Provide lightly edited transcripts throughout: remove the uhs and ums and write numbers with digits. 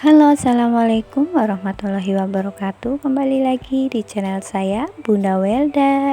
Halo, assalamualaikum warahmatullahi wabarakatuh. Kembali lagi di channel saya, Bunda Welda.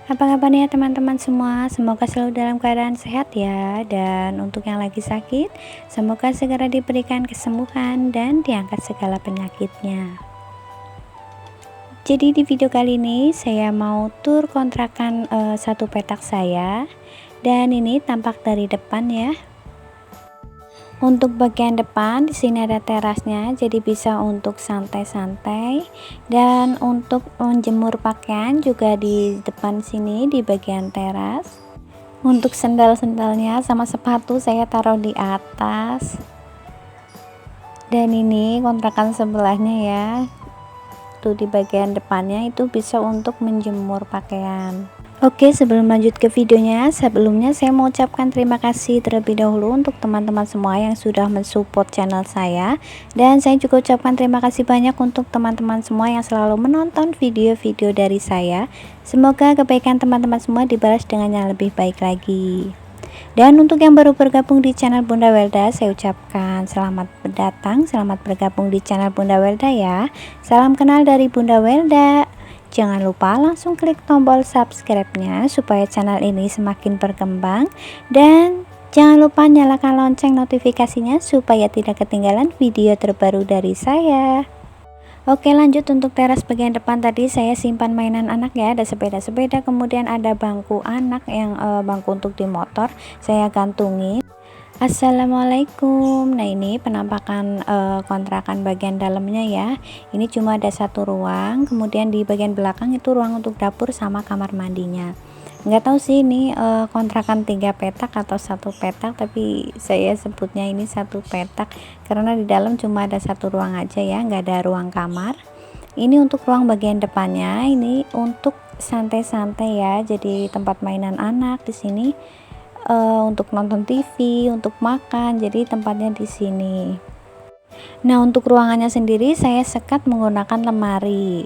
Apa kabarnya teman-teman semua? Semoga selalu dalam keadaan sehat ya. Dan untuk yang lagi sakit, semoga segera diberikan kesembuhan dan diangkat segala penyakitnya. Jadi di video kali ini saya mau tur kontrakan satu petak saya. Dan ini tampak dari depan ya. Untuk bagian depan di sini ada terasnya, jadi bisa untuk santai-santai, dan untuk menjemur pakaian juga di depan sini di bagian teras. Untuk sendal-sendalnya sama sepatu saya taruh di atas. Dan ini kontrakan sebelahnya ya. Tuh di bagian depannya itu bisa untuk menjemur pakaian. Oke, sebelum lanjut ke videonya, sebelumnya saya mau ucapkan terima kasih terlebih dahulu untuk teman-teman semua yang sudah mensupport channel saya. Dan saya juga ucapkan terima kasih banyak untuk teman-teman semua yang selalu menonton video-video dari saya. Semoga kebaikan teman-teman semua dibalas dengan yang lebih baik lagi. Dan untuk yang baru bergabung di channel Bunda Welda, saya ucapkan selamat datang, selamat bergabung di channel Bunda Welda ya. Salam kenal dari Bunda Welda. Jangan lupa langsung klik tombol subscribe-nya supaya channel ini semakin berkembang, dan jangan lupa nyalakan lonceng notifikasinya supaya tidak ketinggalan video terbaru dari saya. Oke, lanjut. Untuk teras bagian depan tadi saya simpan mainan anak ya, ada sepeda-sepeda, kemudian ada bangku anak yang bangku untuk di motor saya gantungin. Assalamualaikum. Nah, ini penampakan kontrakan bagian dalamnya ya. Ini cuma ada satu ruang, kemudian di bagian belakang itu ruang untuk dapur sama kamar mandinya. Nggak tahu sih ini kontrakan 3 petak atau 1 petak, tapi saya sebutnya ini 1 petak karena di dalam cuma ada satu ruang aja ya, nggak ada ruang kamar. Ini untuk ruang bagian depannya, ini untuk santai-santai ya, jadi tempat mainan anak di sini. Untuk nonton TV, untuk makan, jadi tempatnya di sini. Nah, untuk ruangannya sendiri saya sekat menggunakan lemari.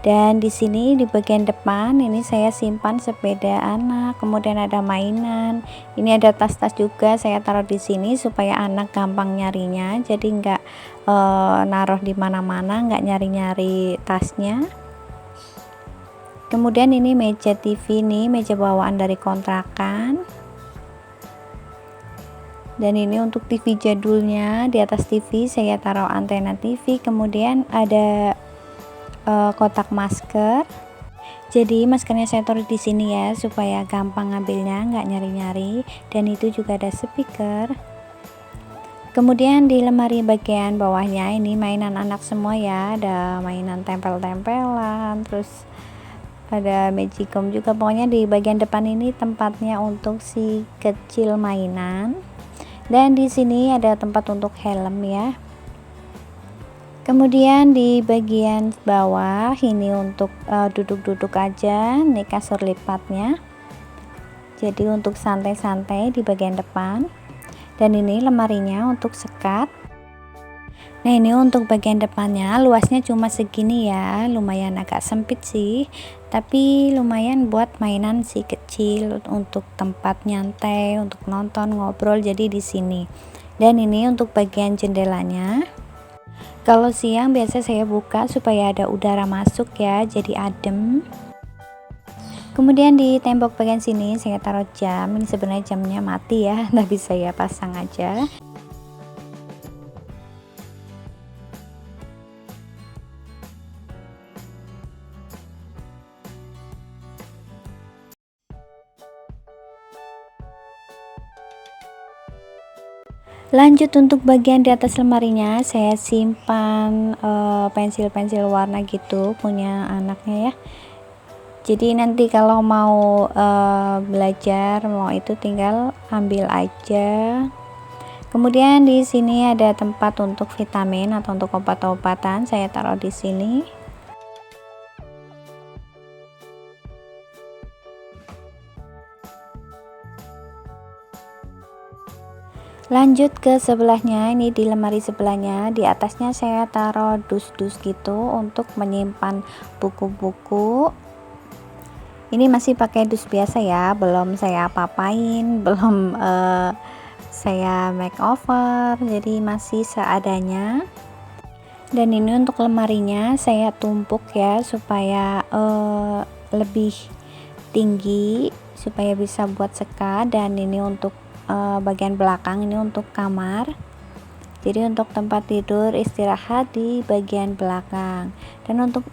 Dan di sini di bagian depan ini saya simpan sepeda anak, kemudian ada mainan. Ini ada tas-tas juga saya taruh di sini supaya anak gampang nyarinya. Jadi nggak naruh di mana-mana, nggak nyari-nyari tasnya. Kemudian ini meja TV nih, meja bawaan dari kontrakan. Dan ini untuk TV jadulnya, di atas TV saya taruh antena TV, kemudian ada kotak masker. Jadi maskernya saya taruh di sini ya supaya gampang ngambilnya, nggak nyari-nyari. Dan itu juga ada speaker. Kemudian di lemari bagian bawahnya ini mainan anak semua ya, ada mainan tempel-tempelan, terus ada magicom juga. Pokoknya di bagian depan ini tempatnya untuk si kecil mainan. Dan di sini ada tempat untuk helm ya. Kemudian di bagian bawah ini untuk duduk-duduk aja, nih kasur lipatnya. Jadi untuk santai-santai di bagian depan. Dan ini lemarinya untuk sekat. Nah, ini untuk bagian depannya, luasnya cuma segini ya, lumayan agak sempit sih, tapi lumayan buat mainan si kecil, untuk tempat nyantai, untuk nonton, ngobrol, jadi di sini. Dan ini untuk bagian jendelanya. Kalau siang biasa saya buka supaya ada udara masuk ya, jadi adem. Kemudian di tembok bagian sini saya taruh jam. Ini sebenarnya jamnya mati ya, tapi saya pasang aja. Lanjut untuk bagian di atas lemarinya saya simpan pensil-pensil warna gitu punya anaknya ya. Jadi nanti kalau mau belajar mau itu tinggal ambil aja. Kemudian di sini ada tempat untuk vitamin atau untuk obat-obatan, saya taruh di sini. Lanjut ke sebelahnya, ini di lemari sebelahnya, di atasnya saya taruh dus-dus gitu untuk menyimpan buku-buku. Ini masih pakai dus biasa ya, belum saya apa-apain, belum saya makeover, jadi masih seadanya. Dan ini untuk lemarinya saya tumpuk ya, supaya lebih tinggi, supaya bisa buat sekat. Dan ini untuk bagian belakang, ini untuk kamar. Jadi untuk tempat tidur istirahat di bagian belakang. Dan untuk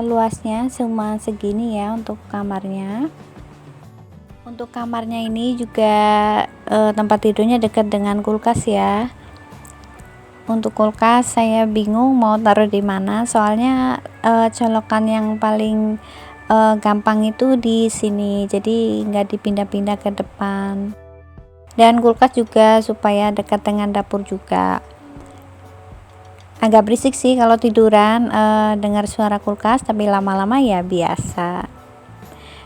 luasnya cuma segini ya untuk kamarnya. Untuk kamarnya ini juga tempat tidurnya dekat dengan kulkas ya. Untuk kulkas saya bingung mau taruh di mana, soalnya colokan yang paling gampang itu di sini, jadi nggak dipindah-pindah ke depan. Dan kulkas juga supaya dekat dengan dapur juga. Agak berisik sih kalau tiduran dengar suara kulkas, tapi lama-lama ya biasa.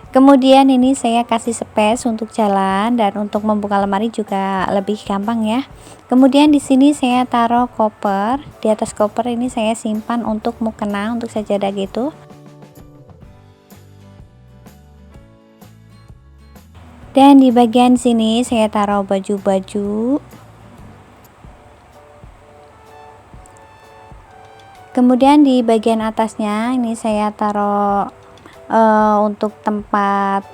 Kemudian ini saya kasih space untuk jalan, dan untuk membuka lemari juga lebih gampang ya. Kemudian di sini saya taruh koper. Di atas koper ini saya simpan untuk mukena, untuk sajadah gitu. Dan di bagian sini saya taruh baju-baju. Kemudian di bagian atasnya ini saya taruh untuk tempat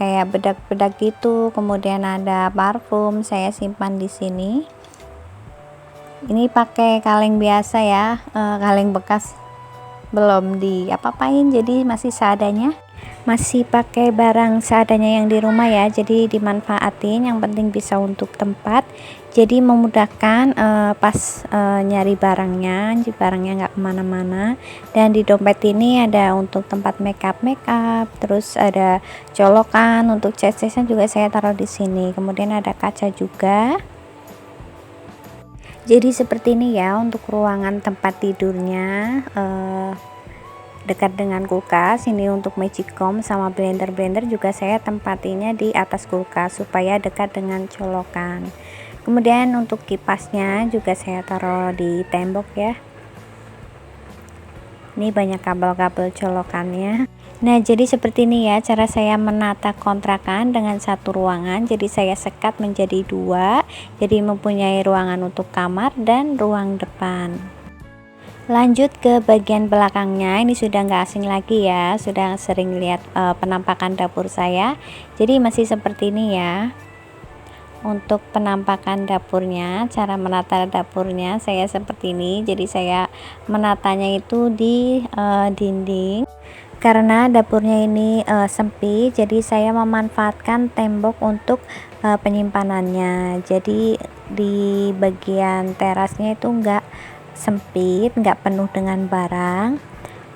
kayak bedak-bedak gitu. Kemudian ada parfum, saya simpan di sini. Ini pakai kaleng biasa ya, kaleng bekas, belum diapa-apain, jadi masih seadanya. Masih pakai barang seadanya yang di rumah ya, jadi dimanfaatin, yang penting bisa untuk tempat, jadi memudahkan pas nyari barangnya nggak kemana-mana. Dan di dompet ini ada untuk tempat makeup, terus ada colokan untuk cas-casnya juga saya taruh di sini. Kemudian ada kaca juga. Jadi seperti ini ya untuk ruangan tempat tidurnya, dekat dengan kulkas. Ini untuk magicom sama blender juga saya tempatinya di atas kulkas supaya dekat dengan colokan. Kemudian untuk kipasnya juga saya taruh di tembok ya. Ini banyak kabel-kabel colokannya. Nah, jadi seperti ini ya cara saya menata kontrakan dengan satu ruangan. Jadi saya sekat menjadi dua, jadi mempunyai ruangan untuk kamar dan ruang depan. Lanjut ke bagian belakangnya, ini sudah nggak asing lagi ya, sudah sering lihat penampakan dapur saya, jadi masih seperti ini ya. Untuk penampakan dapurnya, cara menata dapurnya saya seperti ini. Jadi saya menatanya itu di dinding, karena dapurnya ini sempit, jadi saya memanfaatkan tembok untuk penyimpanannya. Jadi di bagian terasnya itu enggak sempit, nggak penuh dengan barang.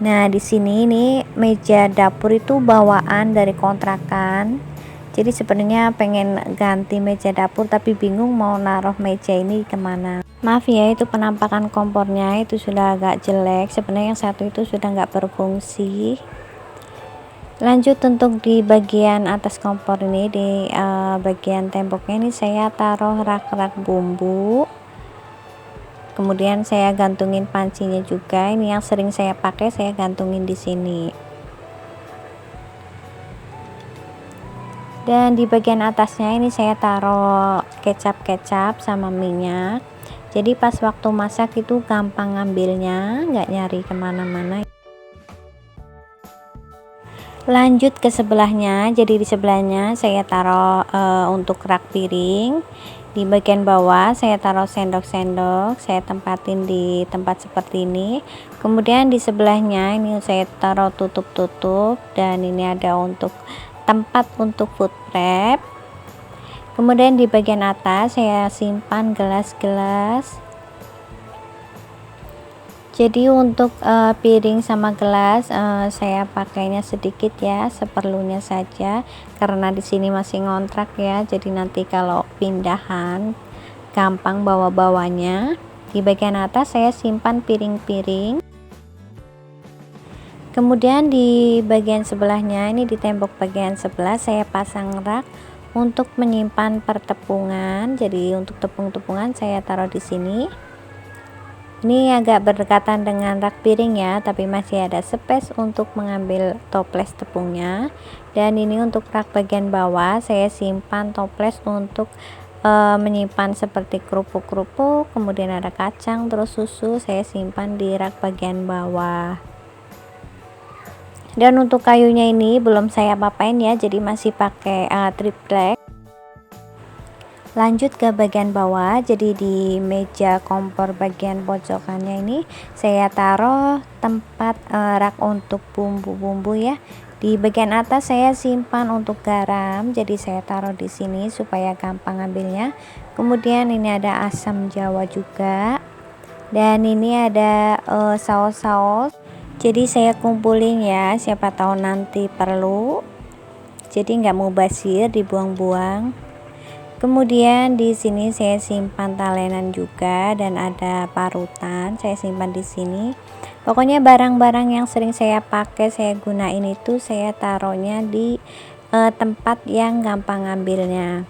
Nah, di sini nih meja dapur itu bawaan dari kontrakan. Jadi sebenarnya pengen ganti meja dapur, tapi bingung mau naruh meja ini kemana. Maaf ya, itu penampakan kompornya itu sudah agak jelek. Sebenarnya yang satu itu sudah nggak berfungsi. Lanjut untuk di bagian atas kompor ini, di bagian temboknya ini saya taruh rak-rak bumbu. Kemudian saya gantungin pancinya juga. Ini yang sering saya pakai, saya gantungin di sini. Dan di bagian atasnya ini saya taruh kecap sama minyak. Jadi pas waktu masak itu gampang ngambilnya, nggak nyari kemana-mana. Lanjut ke sebelahnya. Jadi di sebelahnya saya taruh untuk rak piring. Di bagian bawah saya taruh sendok-sendok, saya tempatin di tempat seperti ini. Kemudian di sebelahnya ini saya taruh tutup-tutup, dan ini ada untuk tempat untuk food prep. Kemudian di bagian atas saya simpan gelas-gelas. Jadi untuk piring sama gelas saya pakainya sedikit ya, seperlunya saja, karena di sini masih ngontrak ya, jadi nanti kalau pindahan gampang bawa-bawanya. Di bagian atas saya simpan piring-piring. Kemudian di bagian sebelahnya, ini di tembok bagian sebelah saya pasang rak untuk menyimpan pertepungan. Jadi untuk tepung-tepungan saya taruh di sini. Ini agak berdekatan dengan rak piring ya, tapi masih ada space untuk mengambil toples tepungnya. Dan ini untuk rak bagian bawah saya simpan toples untuk menyimpan seperti kerupuk-kerupuk, kemudian ada kacang, terus susu saya simpan di rak bagian bawah. Dan untuk kayunya ini belum saya apain ya, jadi masih pakai triplek. Lanjut ke bagian bawah, jadi di meja kompor bagian pojokannya ini saya taruh tempat rak untuk bumbu-bumbu ya. Di bagian atas saya simpan untuk garam, jadi saya taruh di sini supaya gampang ambilnya. Kemudian ini ada asam jawa juga, dan ini ada saus-saus. Jadi saya kumpulin ya, siapa tahu nanti perlu. Jadi nggak mau basir, dibuang-buang. Kemudian di sini saya simpan talenan juga, dan ada parutan saya simpan di sini. Pokoknya barang-barang yang sering saya pakai, saya gunain itu saya taruhnya di tempat yang gampang ngambilnya.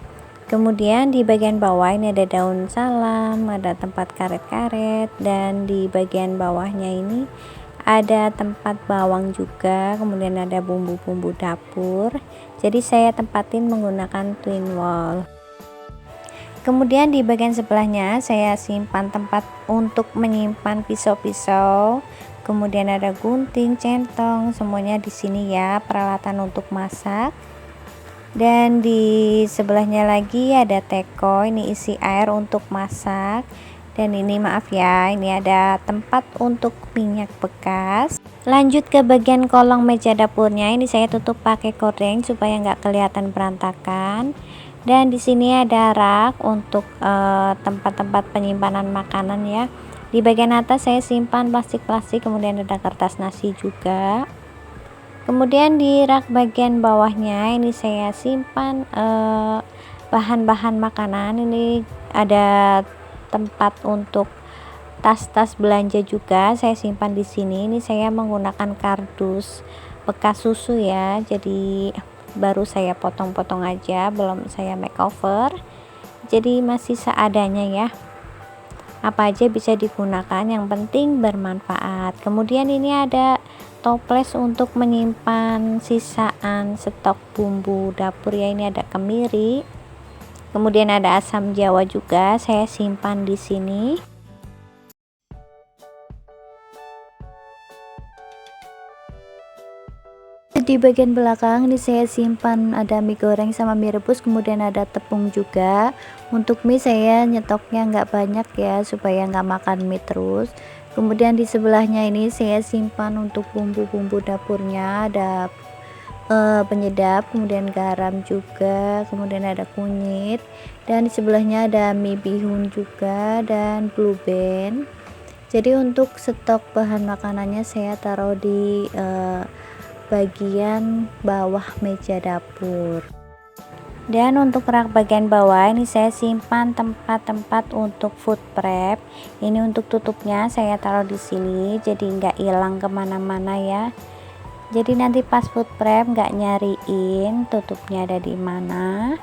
Kemudian di bagian bawah ini ada daun salam, ada tempat karet-karet, dan di bagian bawahnya ini ada tempat bawang juga, kemudian ada bumbu-bumbu dapur. Jadi saya tempatin menggunakan twin wall. Kemudian di bagian sebelahnya saya simpan tempat untuk menyimpan pisau-pisau, kemudian ada gunting, centong, semuanya di sini ya, peralatan untuk masak. Dan di sebelahnya lagi ada teko, ini isi air untuk masak. Dan ini maaf ya, ini ada tempat untuk minyak bekas. Lanjut ke bagian kolong meja dapurnya, ini saya tutup pakai gorden supaya nggak kelihatan berantakan. Dan di sini ada rak untuk tempat-tempat penyimpanan makanan ya. Di bagian atas saya simpan plastik-plastik, kemudian ada kertas nasi juga. Kemudian di rak bagian bawahnya ini saya simpan bahan-bahan makanan. Ini ada tempat untuk tas-tas belanja juga, saya simpan di sini. Ini saya menggunakan kardus bekas susu ya, jadi baru saya potong-potong aja, belum saya makeover, jadi masih seadanya ya, apa aja bisa digunakan, yang penting bermanfaat. Kemudian ini ada toples untuk menyimpan sisaan stok bumbu dapur ya, ini ada kemiri, kemudian ada asam jawa juga saya simpan di sini. Di bagian belakang ini saya simpan ada mie goreng sama mie rebus, kemudian ada tepung juga. Untuk mie saya nyetoknya nggak banyak ya, supaya nggak makan mie terus. Kemudian di sebelahnya ini saya simpan untuk bumbu-bumbu dapurnya, ada penyedap, kemudian garam juga, kemudian ada kunyit, dan di sebelahnya ada mie bihun juga dan blue band. Jadi untuk stok bahan makanannya saya taruh di bagian bawah meja dapur. Dan untuk rak bagian bawah ini saya simpan tempat-tempat untuk food prep. Ini untuk tutupnya saya taruh di sini, jadi nggak hilang kemana-mana ya. Jadi nanti pas food prep nggak nyariin tutupnya ada di mana.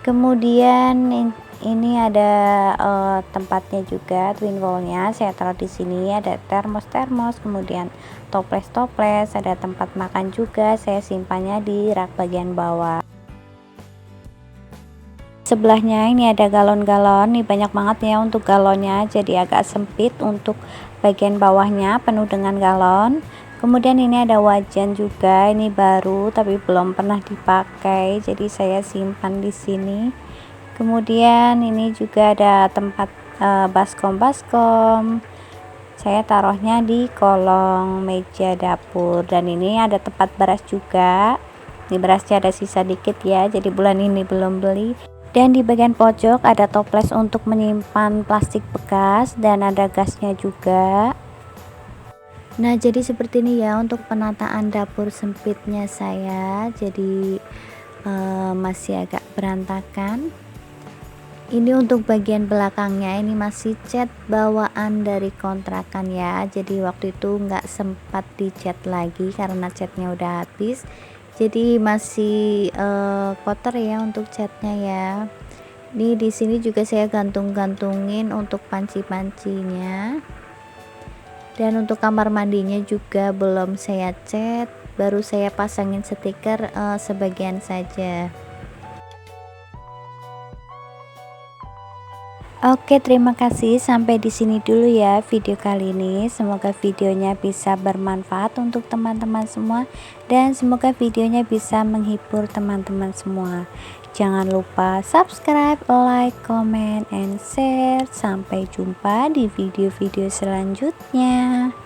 Kemudian ini ada tempatnya juga, twin wallnya saya taruh di sini, ada termos, kemudian toples, ada tempat makan juga, saya simpannya di rak bagian bawah. Sebelahnya ini ada galon-galon, ini banyak banget ya untuk galonnya, jadi agak sempit untuk bagian bawahnya penuh dengan galon. Kemudian ini ada wajan juga, ini baru tapi belum pernah dipakai, jadi saya simpan di sini. Kemudian ini juga ada tempat baskom, saya taruhnya di kolong meja dapur. Dan ini ada tempat beras juga, di berasnya ada sisa dikit ya, jadi bulan ini belum beli. Dan di bagian pojok ada toples untuk menyimpan plastik bekas, dan ada gasnya juga. Nah jadi seperti ini ya untuk penataan dapur sempitnya saya, jadi masih agak berantakan. Ini untuk bagian belakangnya, ini masih cat bawaan dari kontrakan ya, jadi waktu itu nggak sempat dicat lagi karena catnya udah habis, jadi masih kotor ya untuk catnya ya. Ini di sini juga saya gantung-gantungin untuk panci-pancinya. Dan untuk kamar mandinya juga belum saya cat, baru saya pasangin stiker sebagian saja. Oke, terima kasih. Sampai di sini dulu ya video kali ini. Semoga videonya bisa bermanfaat untuk teman-teman semua dan semoga videonya bisa menghibur teman-teman semua. Jangan lupa subscribe, like, comment, and share. Sampai jumpa di video-video selanjutnya.